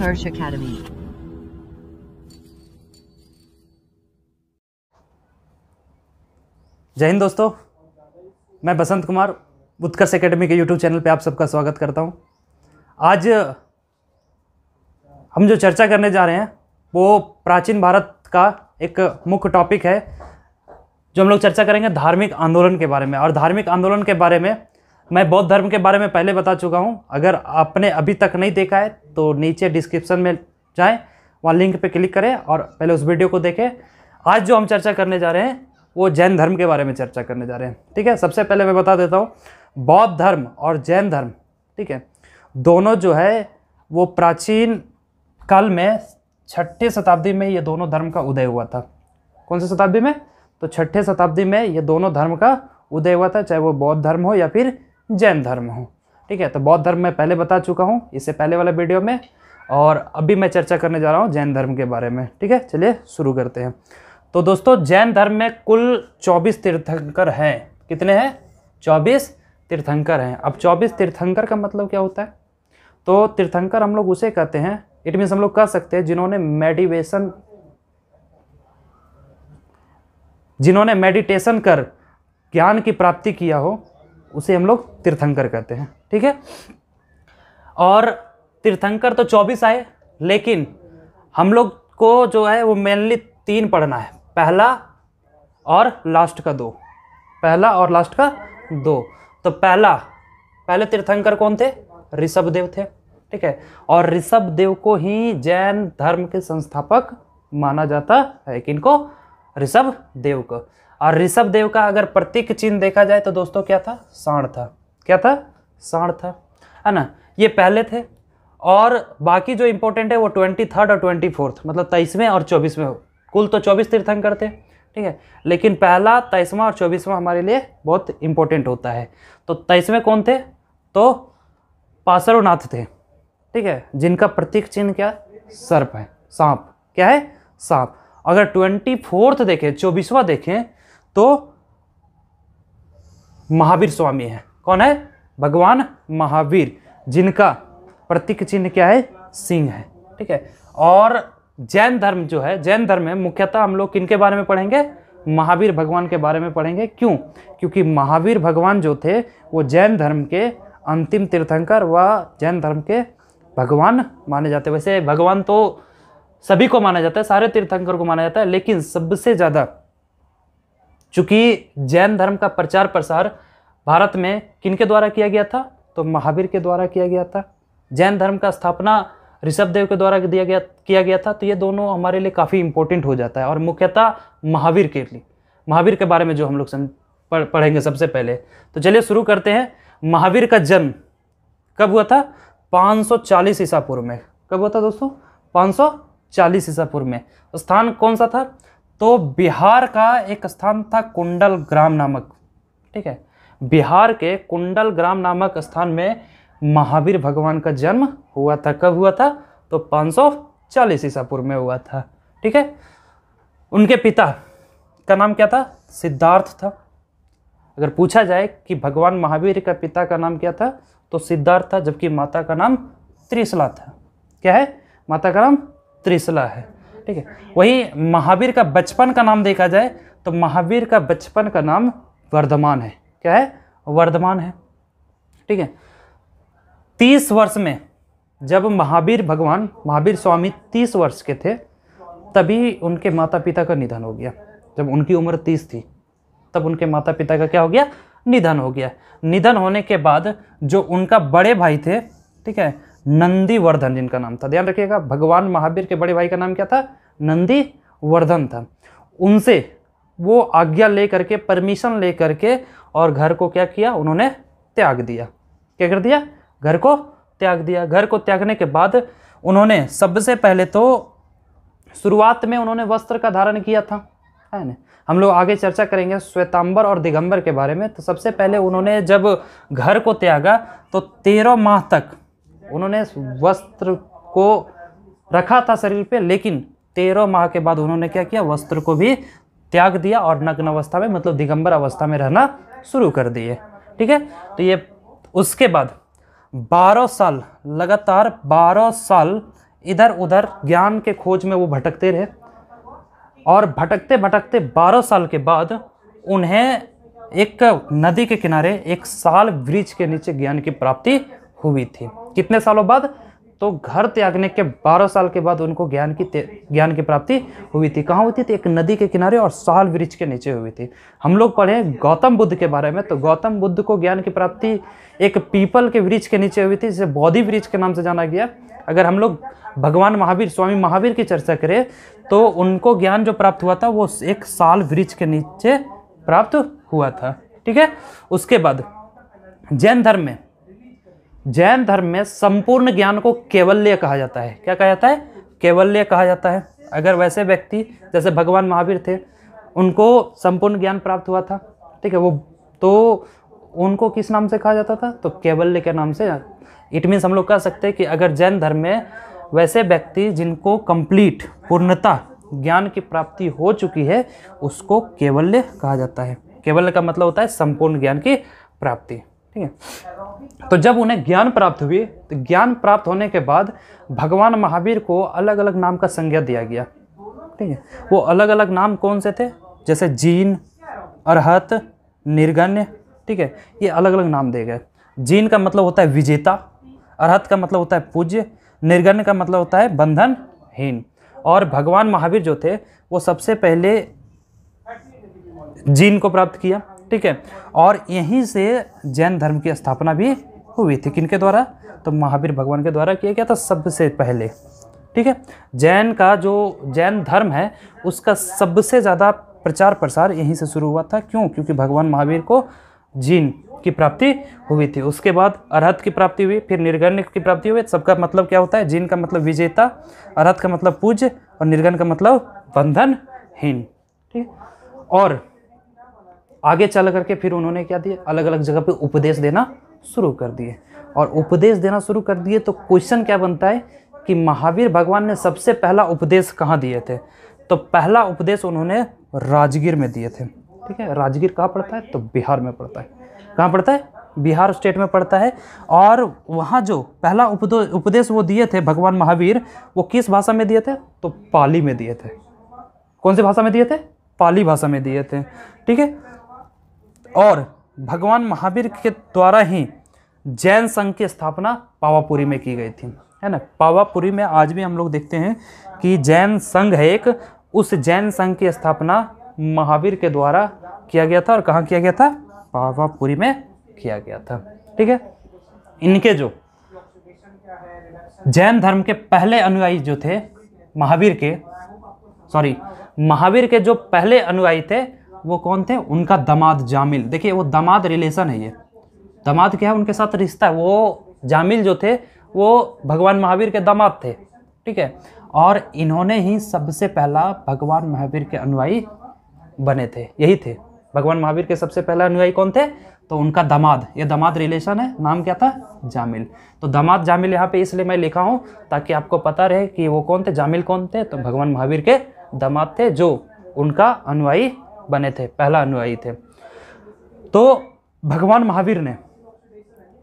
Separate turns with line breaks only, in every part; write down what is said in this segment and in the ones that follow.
उत्कर्ष academy.
जय हिंद दोस्तों, मैं बसंत कुमार उत्कर्ष एकेडमी के यूट्यूब चैनल पे आप सबका स्वागत करता हूं। आज हम जो चर्चा करने जा रहे हैं वो प्राचीन भारत का एक मुख्य टॉपिक है, जो हम लोग चर्चा करेंगे धार्मिक आंदोलन के बारे में। और धार्मिक आंदोलन के बारे में मैं बौद्ध धर्म के बारे में पहले बता चुका हूं। अगर आपने अभी तक नहीं देखा है तो नीचे डिस्क्रिप्शन में जाएं, वहाँ लिंक पे क्लिक करें और पहले उस वीडियो को देखें। आज जो हम चर्चा करने जा रहे हैं वो जैन धर्म के बारे में चर्चा करने जा रहे हैं। ठीक है, सबसे पहले मैं बता देता हूँ, बौद्ध धर्म और जैन धर्म, ठीक है, दोनों जो है वो प्राचीन काल में 6ठी शताब्दी में ये दोनों धर्म का उदय हुआ था। कौन सी शताब्दी में? तो 6ठी शताब्दी में ये दोनों धर्म का उदय हुआ था, चाहे वो बौद्ध धर्म हो या फिर जैन धर्म हो। ठीक है, तो बौद्ध धर्म मैं पहले बता चुका हूँ इससे पहले वाले वीडियो में, और अभी मैं चर्चा करने जा रहा हूँ जैन धर्म के बारे में। ठीक है, चलिए शुरू करते हैं। तो दोस्तों, जैन धर्म में कुल 24 तीर्थंकर हैं। कितने हैं? 24 तीर्थंकर हैं। अब 24 तीर्थंकर का मतलब क्या होता है? तो तीर्थंकर हम लोग उसे कहते हैं, इट मीन्स हम लोग कह सकते हैं जिन्होंने मेडिटेशन कर ज्ञान की प्राप्ति किया हो, उसे हम लोग तीर्थंकर कहते हैं। ठीक है, और तीर्थंकर तो 24 आए, लेकिन हम लोग को जो है वो मेनली 3 पढ़ना है, पहला और लास्ट का 2। पहला और लास्ट का 2। तो पहले तीर्थंकर कौन थे? ऋषभदेव थे। ठीक है, और ऋषभदेव को ही जैन धर्म के संस्थापक माना जाता है। किनको? ऋषभदेव को। और ऋषभदेव का अगर प्रतीक चिन्ह देखा जाए तो दोस्तों क्या था? सांड था। क्या था? सांड था, है ना। ये पहले थे, और बाकी जो इंपॉर्टेंट है वो 23rd और 24th, मतलब 23वें और 24वें। कुल तो 24 तीर्थंकर थे। ठीक है, लेकिन पहला, 23वां और 24वां हमारे लिए बहुत इंपॉर्टेंट होता है। तो 23वें कौन थे? तो पार्श्वनाथ थे। ठीक है, जिनका प्रतीक चिन्ह क्या? सर्प है, सांप। क्या है? सांप। अगर 24th देखें, 24वां देखें, तो महावीर स्वामी है। कौन है? भगवान महावीर, जिनका प्रतीक चिन्ह क्या है? सिंह है। ठीक है, और जैन धर्म जो है, जैन धर्म में मुख्यतः हम लोग किनके बारे में पढ़ेंगे? महावीर भगवान के बारे में पढ़ेंगे। क्यों? क्योंकि महावीर भगवान जो थे वो जैन धर्म के अंतिम तीर्थंकर व जैन धर्म के भगवान माने जाते हैं। वैसे भगवान तो सभी को माना जाता है, सारे तीर्थंकर को माना जाता है, लेकिन सबसे ज़्यादा चूंकि जैन धर्म का प्रचार प्रसार भारत में किनके द्वारा किया गया था? तो महावीर के द्वारा किया गया था। जैन धर्म का स्थापना ऋषभदेव के द्वारा किया गया था। तो ये दोनों हमारे लिए काफ़ी इंपॉर्टेंट हो जाता है, और मुख्यतः महावीर के लिए, महावीर के बारे में जो हम लोग पढ़ेंगे सबसे पहले। तो चलिए शुरू करते हैं। महावीर का जन्म कब हुआ था? 540 ईसा पूर्व में। कब हुआ था दोस्तों? 540 ईसा पूर्व में। स्थान कौन सा था? तो बिहार का एक स्थान था कुंडल ग्राम नामक। ठीक है, बिहार के कुंडल ग्राम नामक स्थान में महावीर भगवान का जन्म हुआ था। कब हुआ था? तो 540 ईसा पूर्व में हुआ था। ठीक है, उनके पिता का नाम क्या था? सिद्धार्थ था। अगर पूछा जाए कि भगवान महावीर का पिता का नाम क्या था, तो सिद्धार्थ था, जबकि माता का नाम त्रिशला था। क्या है? माता का नाम त्रिशला है। ठीक है, वही महावीर का बचपन का नाम देखा जाए तो महावीर का बचपन का नाम वर्धमान है। क्या है? वर्धमान है। ठीक है, 30 वर्ष में जब महावीर स्वामी 30 वर्ष के थे, तभी उनके माता पिता का निधन हो गया। जब उनकी उम्र 30 थी, तब उनके माता पिता का क्या हो गया? निधन हो गया। निधन होने के बाद जो उनका बड़े भाई थे, ठीक है, नंदीवर्धन जिनका नाम था, ध्यान रखिएगा, भगवान महावीर के बड़े भाई का नाम क्या था? नंदीवर्धन था। उनसे वो आज्ञा ले करके, परमिशन ले करके, और घर को क्या किया? उन्होंने त्याग दिया। क्या कर दिया? घर को त्याग दिया। घर को त्यागने के बाद उन्होंने सबसे पहले तो शुरुआत में उन्होंने वस्त्र का धारण किया था, है ना। हम लोग आगे चर्चा करेंगे श्वेतांबर और दिगंबर के बारे में। तो सबसे पहले उन्होंने जब घर को त्यागा तो 13 माह तक उन्होंने वस्त्र को रखा था शरीर पे, लेकिन 13 माह के बाद उन्होंने क्या किया? वस्त्र को भी त्याग दिया और नग्न अवस्था में, मतलब दिगंबर अवस्था में रहना शुरू कर दिए। ठीक है, तो ये उसके बाद 12 साल, लगातार 12 साल इधर उधर ज्ञान के खोज में वो भटकते रहे, और भटकते भटकते 12 साल के बाद उन्हें एक नदी के किनारे एक साल वृक्ष के नीचे ज्ञान की प्राप्ति हुई थी। कितने सालों बाद? तो घर त्यागने के 12 साल के बाद उनको ज्ञान की प्राप्ति हुई थी। कहाँ हुई थी? तो एक नदी के किनारे और साल वृक्ष के नीचे हुई थी। हम लोग पढ़े गौतम बुद्ध के बारे में, तो गौतम बुद्ध को ज्ञान की प्राप्ति एक पीपल के वृक्ष के नीचे हुई थी, जिसे बोधि वृक्ष के नाम से जाना गया। अगर हम लोग भगवान महावीर, स्वामी महावीर की चर्चा करें तो उनको ज्ञान जो प्राप्त हुआ था वो एक साल वृक्ष के नीचे प्राप्त हुआ था। ठीक है। उसके बाद जैन धर्म में संपूर्ण ज्ञान को कैवल्य कहा जाता है। क्या कहा जाता है? कैवल्य कहा जाता है। अगर वैसे व्यक्ति जैसे भगवान महावीर थे, उनको संपूर्ण ज्ञान प्राप्त हुआ था, ठीक है, वो तो उनको किस नाम से कहा जाता था? तो कैवल्य के नाम से। इट मीन्स हम लोग कह सकते हैं कि अगर जैन धर्म में वैसे व्यक्ति जिनको कंप्लीट पूर्णता ज्ञान की प्राप्ति हो चुकी है, उसको कैवल्य कहा जाता है। कैवल्य का मतलब होता है संपूर्ण ज्ञान की प्राप्ति। ठीक है। तो जब उन्हें ज्ञान प्राप्त हुई, तो ज्ञान प्राप्त होने के बाद भगवान महावीर को अलग अलग नाम का संज्ञा दिया गया। ठीक है। वो अलग अलग नाम कौन से थे? जैसे जीन, अरहत, निर्गण्य। ठीक है, ये अलग अलग नाम दिए गए। जीन का मतलब होता है विजेता, अरहत का मतलब होता है पूज्य, निर्गण्य का मतलब होता है बंधनहीन। और भगवान महावीर जो थे वो सबसे पहले जीन को प्राप्त किया। ठीक है। और यहीं से जैन धर्म की स्थापना भी हुई थी। किनके द्वारा? तो महावीर भगवान के द्वारा किया गया था सबसे पहले। ठीक है। जैन का जो जैन धर्म है उसका सबसे ज़्यादा प्रचार प्रसार यहीं से शुरू हुआ था। क्यों? क्योंकि भगवान महावीर को जीन की प्राप्ति हुई थी। उसके बाद अरहत की प्राप्ति हुई, फिर निर्गण्य की प्राप्ति हुई। सबका मतलब क्या होता है? जीन का मतलब विजेता, अरहत का मतलब पूज्य और निर्गण्य का मतलब बंधनहीन। ठीक। और आगे चल करके फिर उन्होंने क्या दिया? अलग अलग जगह पे उपदेश देना शुरू कर दिए। और उपदेश देना शुरू कर दिए तो क्वेश्चन क्या बनता है कि महावीर भगवान ने सबसे पहला उपदेश कहाँ दिए थे? तो पहला उपदेश उन्होंने राजगीर में दिए थे। ठीक है। राजगीर कहाँ पड़ता है? तो बिहार में पड़ता है। कहाँ पड़ता है? बिहार स्टेट में पड़ता है। और वहाँ जो पहला उपदेश वो दिए थे भगवान महावीर, वो किस भाषा में दिए थे? तो पाली में दिए थे। कौन सी भाषा में दिए थे? पाली भाषा में दिए थे। ठीक है। और भगवान महावीर के द्वारा ही जैन संघ की स्थापना पावापुरी में की गई थी, है ना। पावापुरी में आज भी हम लोग देखते हैं कि जैन संघ है एक, उस जैन संघ की स्थापना महावीर के द्वारा किया गया था। और कहाँ किया गया था? पावापुरी में किया गया था। ठीक है। इनके जो जैन धर्म के पहले अनुयायी जो थे महावीर के जो पहले अनुयायी थे वो कौन थे? उनका दामाद जामिल। देखिए वो दामाद रिलेशन है, ये दामाद क्या है? उनके साथ रिश्ता है। वो जामिल जो थे वो भगवान महावीर के दामाद थे। ठीक है। और इन्होंने ही सबसे पहला भगवान महावीर के अनुयायी बने थे, यही थे। भगवान महावीर के सबसे पहला अनुयायी कौन थे? तो उनका दामाद, ये दामाद रिलेशन है। नाम क्या था? जामिल। तो दामाद जामिल यहाँ पे इसलिए मैं लिखा हूँ ताकि आपको पता रहे कि वो कौन थे, जामिल कौन थे। तो भगवान महावीर के दामाद थे जो उनका अनुयायी बने थे, पहला अनुयायी थे। तो भगवान महावीर ने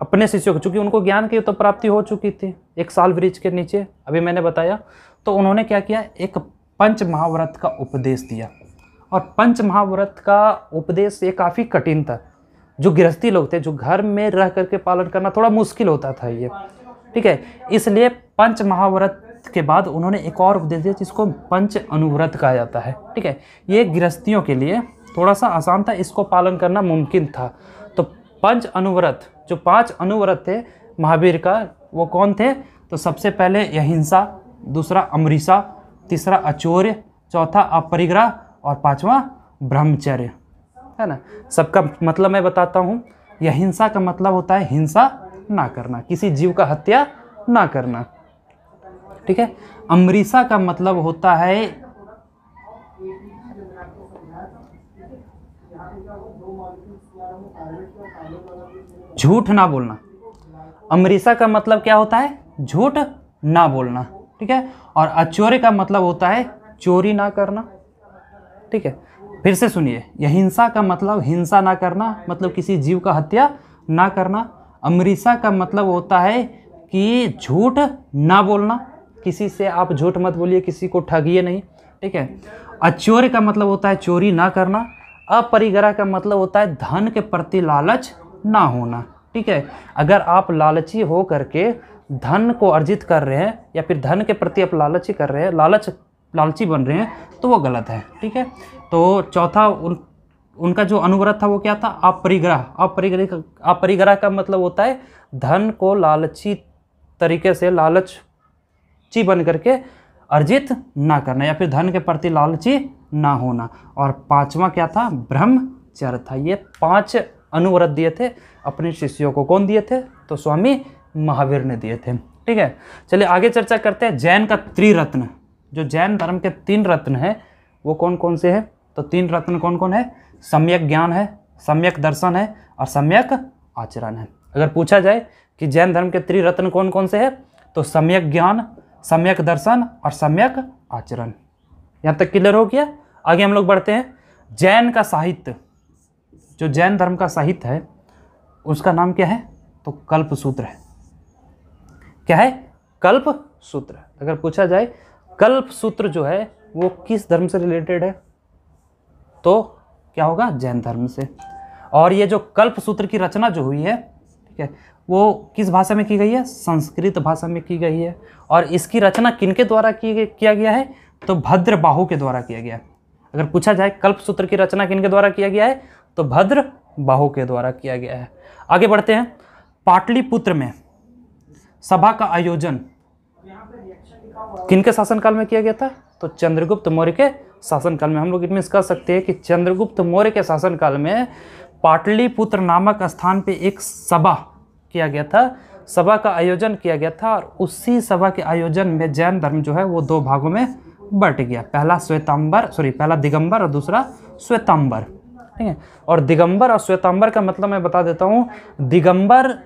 अपने शिष्यों को, चूंकि उनको ज्ञान की तो प्राप्ति हो चुकी थी एक साल वृक्ष के नीचे, अभी मैंने बताया, तो उन्होंने क्या किया? एक पंच महाव्रत का उपदेश दिया। और पंच महाव्रत का उपदेश ये काफ़ी कठिन था। जो गृहस्थी लोग थे, जो घर में रह करके पालन करना थोड़ा मुश्किल होता था ये। ठीक है। इसलिए पंच महाव्रत के बाद उन्होंने एक और उपदेश दिया जिसको पंच अनुव्रत कहा जाता है। ठीक है। ये गृहस्थियों के लिए थोड़ा सा आसान था, इसको पालन करना मुमकिन था। तो पंच अनुव्रत, जो 5 अनुव्रत थे महावीर का, वो कौन थे? तो सबसे पहले अहिंसा, दूसरा अमृषा, तीसरा अचौर्य, चौथा अपरिग्रह और 5वां ब्रह्मचर्य, है ना। सबका मतलब मैं बताता हूँ। अहिंसा का मतलब होता है हिंसा ना करना, किसी जीव का हत्या ना करना। ठीक है। अमृषा का मतलब होता है झूठ ना बोलना। अमृषा का मतलब क्या होता है? झूठ ना बोलना। ठीक है। और अचौर्य का मतलब होता है चोरी ना करना। ठीक है। फिर से सुनिए, अहिंसा का मतलब हिंसा ना करना, मतलब किसी जीव का हत्या ना करना। अमृषा का मतलब होता है कि झूठ ना बोलना। किसी से आप झूठ मत बोलिए, किसी को ठगिए नहीं, ठीक है। अचौर्य का मतलब होता है चोरी ना करना। अपरिग्रह का मतलब होता है धन के प्रति लालच ना होना, ठीक है। अगर आप लालची हो करके धन को अर्जित कर रहे हैं या फिर धन के प्रति आप लालची कर रहे हैं, लालची बन रहे हैं, तो वो गलत है, ठीक है। तो चौथा उनका जो अनुव्रत था वो क्या था? अपरिग्रह। अपरिग्रह का मतलब होता है धन को लालची तरीके से, लालची बन करके अर्जित ना करना या फिर धन के प्रति लालची ना होना। और पांचवा क्या था? ब्रह्मचर्य था। ये 5 अनुव्रत दिए थे अपने शिष्यों को। कौन दिए थे? तो स्वामी महावीर ने दिए थे, ठीक है। चलिए आगे चर्चा करते हैं। जैन का त्रिरत्न, जो जैन धर्म के 3 रत्न है वो कौन कौन से हैं? तो 3 रत्न कौन कौन है? सम्यक ज्ञान है, सम्यक दर्शन है और सम्यक आचरण है। अगर पूछा जाए कि जैन धर्म के त्रिरत्न कौन कौन से हैं, तो सम्यक ज्ञान, सम्यक दर्शन और सम्यक आचरण। यहाँ तक क्लियर हो गया? आगे हम लोग बढ़ते हैं। जैन का साहित्य, जो जैन धर्म का साहित्य है उसका नाम क्या है? तो कल्पसूत्र है। क्या है? कल्पसूत्र। अगर पूछा जाए कल्पसूत्र जो है वो किस धर्म से रिलेटेड है, तो क्या होगा? जैन धर्म से। और ये जो कल्पसूत्र की रचना जो हुई है, ठीक है, वो किस भाषा में की गई है? संस्कृत भाषा में की गई है। और इसकी रचना किनके द्वारा किया गया है? तो भद्रबाहु के द्वारा किया गया है। अगर पूछा जाए कल्पसूत्र की रचना किनके द्वारा किया गया है, तो भद्रबाहु के द्वारा किया गया है। आगे बढ़ते हैं। पाटलिपुत्र में सभा का आयोजन किनके शासनकाल में किया गया था? तो चंद्रगुप्त मौर्य के शासनकाल में। हम लोग इनमें कह सकते हैं कि चंद्रगुप्त मौर्य के शासनकाल में पाटलिपुत्र नामक स्थान पे एक सभा किया गया था, सभा का आयोजन किया गया था। और उसी सभा के आयोजन में जैन धर्म जो है वो 2 भागों में बट गया। पहला दिगंबर और दूसरा श्वेतांबर, ठीक है। और दिगंबर और श्वेतांबर का मतलब मैं बता देता हूँ। दिगंबर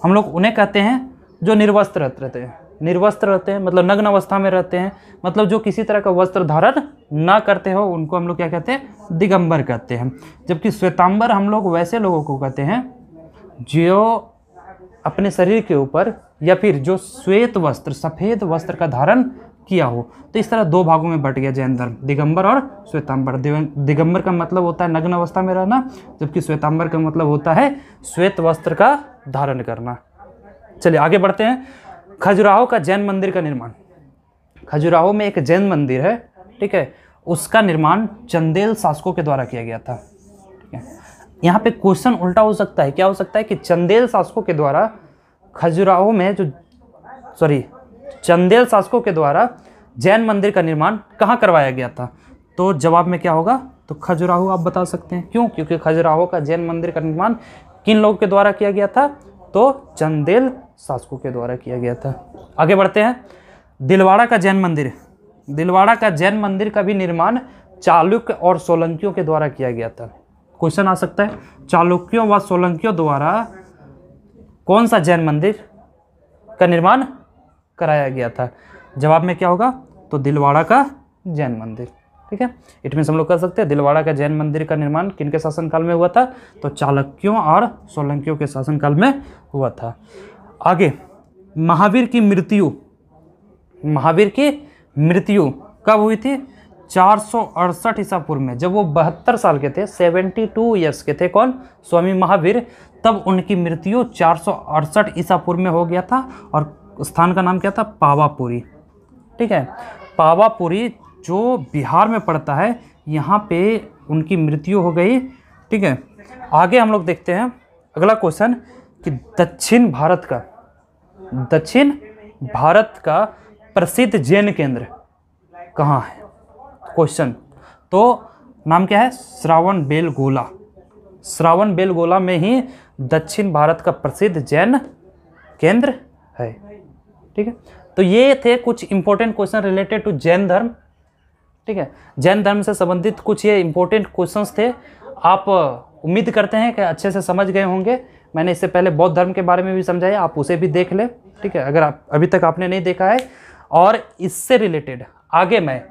हम लोग उन्हें कहते हैं जो निर्वस्त्र रहते हैं। निर्वस्त्र रहते हैं मतलब नग्न अवस्था में रहते हैं, मतलब जो किसी तरह का वस्त्र धारण ना करते हो, उनको हम लोग क्या कहते हैं? दिगंबर कहते हैं। जबकि श्वेतांबर हम लोग वैसे लोगों को कहते हैं जो अपने शरीर के ऊपर या फिर जो श्वेत वस्त्र, सफ़ेद वस्त्र का धारण किया हो। तो इस तरह 2 भागों में बट गया जैन धर्म, दिगंबर और श्वेतांबर। दिगंबर का मतलब होता है नग्न अवस्था में रहना, जबकि श्वेतांबर का मतलब होता है श्वेत वस्त्र का धारण करना। चलिए आगे बढ़ते हैं। खजुराहो का जैन मंदिर का निर्माण। खजुराहो में एक जैन मंदिर है, ठीक है, उसका निर्माण चंदेल शासकों के द्वारा किया गया था, ठीक है। यहाँ पे क्वेश्चन उल्टा हो सकता है। क्या हो सकता है कि चंदेल शासकों के द्वारा खजुराहो में चंदेल शासकों के द्वारा जैन मंदिर का निर्माण कहाँ करवाया गया था? तो जवाब में क्या होगा? तो खजुराहो आप बता सकते हैं। क्यों? क्योंकि खजुराहो का जैन मंदिर का निर्माण किन लोगों के द्वारा किया गया था? तो चंदेल शासकों के द्वारा किया गया था। आगे बढ़ते हैं। दिलवाड़ा का जैन मंदिर। दिलवाड़ा का जैन मंदिर का भी निर्माण चालुक्य और सोलंकियों के द्वारा किया गया था। क्वेश्चन आ सकता है, चालुक्यों व सोलंकियों द्वारा कौन सा जैन मंदिर का निर्माण कराया गया था? जवाब में क्या होगा? तो दिलवाड़ा का जैन मंदिर, ठीक है। इट मीन्स हम लोग कह सकते हैं दिलवाड़ा का जैन मंदिर का निर्माण किनके शासनकाल में हुआ था? तो चालुक्यों और सोलंकियों के शासनकाल में हुआ था। आगे, महावीर की मृत्यु कब हुई थी? 468 ईसा पूर्व में। जब वो 72 साल के थे, 72 ईयर्स के थे, कौन? स्वामी महावीर। तब उनकी मृत्यु 468 ईसा पूर्व में हो गया था। और स्थान का नाम क्या था? पावापुरी, ठीक है। पावापुरी जो बिहार में पड़ता है, यहाँ पे उनकी मृत्यु हो गई, ठीक है। आगे हम लोग देखते हैं अगला क्वेश्चन कि दक्षिण भारत का प्रसिद्ध जैन केंद्र कहाँ है? क्वेश्चन तो नाम क्या है? श्रावणबेलगोला में ही दक्षिण भारत का प्रसिद्ध जैन केंद्र है, ठीक है। तो ये थे कुछ important question related to Jain धर्म, ठीक है। जैन धर्म से संबंधित कुछ ये इंपॉर्टेंट क्वेश्चंस थे। आप उम्मीद करते हैं कि अच्छे से समझ गए होंगे। मैंने इससे पहले बौद्ध धर्म के बारे में भी समझाया, आप उसे भी देख लें, ठीक है, अगर आप अभी तक आपने नहीं देखा है। और इससे रिलेटेड आगे मैं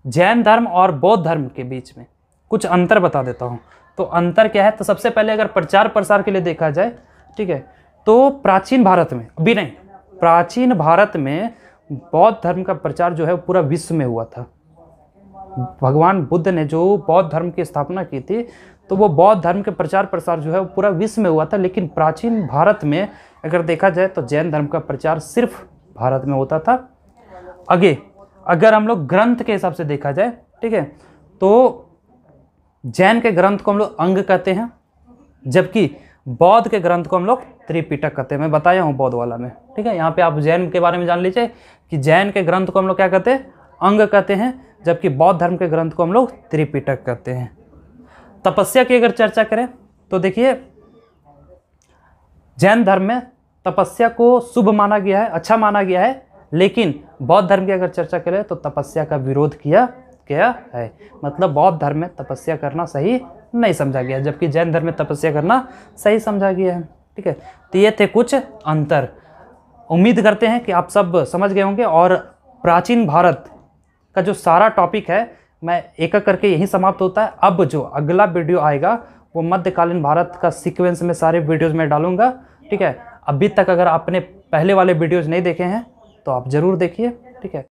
जैन धर्म और बौद्ध धर्म के बीच में कुछ अंतर बता देता हूँ। तो अंतर क्या है? तो सबसे पहले अगर प्रचार प्रसार के लिए देखा जाए, ठीक है, तो प्राचीन भारत में, अभी नहीं, प्राचीन भारत में बौद्ध धर्म का प्रचार जो है वो पूरा विश्व में हुआ था। भगवान बुद्ध ने जो बौद्ध धर्म की स्थापना की थी, तो वो बौद्ध धर्म के प्रचार प्रसार जो है वो पूरा विश्व में हुआ था। लेकिन प्राचीन भारत में अगर देखा जाए तो जैन धर्म का प्रचार सिर्फ भारत में होता था। आगे अगर हम लोग ग्रंथ के हिसाब से देखा जाए, ठीक है, तो जैन के ग्रंथ को हम लोग अंग कहते हैं, जबकि बौद्ध के ग्रंथ को हम लोग त्रिपिटक कहते हैं। मैं बताया हूँ बौद्ध वाला में, ठीक है। यहाँ पे आप जैन के बारे में जान लीजिए कि जैन के ग्रंथ को हम लोग क्या कहते हैं, अंग कहते हैं, जबकि बौद्ध धर्म के ग्रंथ को हम लोग त्रिपिटक कहते हैं। तपस्या की अगर चर्चा करें तो देखिए, जैन धर्म में तपस्या को शुभ माना गया है, अच्छा माना गया है, लेकिन बौद्ध धर्म की अगर चर्चा करें तो तपस्या का विरोध किया गया है। मतलब बौद्ध धर्म में तपस्या करना सही नहीं समझा गया, जबकि जैन धर्म में तपस्या करना सही समझा गया है, ठीक है। तो ये थे कुछ अंतर। उम्मीद करते हैं कि आप सब समझ गए होंगे। और प्राचीन भारत का जो सारा टॉपिक है मैं एक एक करके यही समाप्त होता है। अब जो अगला वीडियो आएगा वो मध्यकालीन भारत का सीक्वेंस में सारे वीडियोज़ में डालूंगा, ठीक है। अभी तक अगर आपने पहले वाले वीडियोज़ नहीं देखे हैं तो आप ज़रूर देखिए, ठीक है।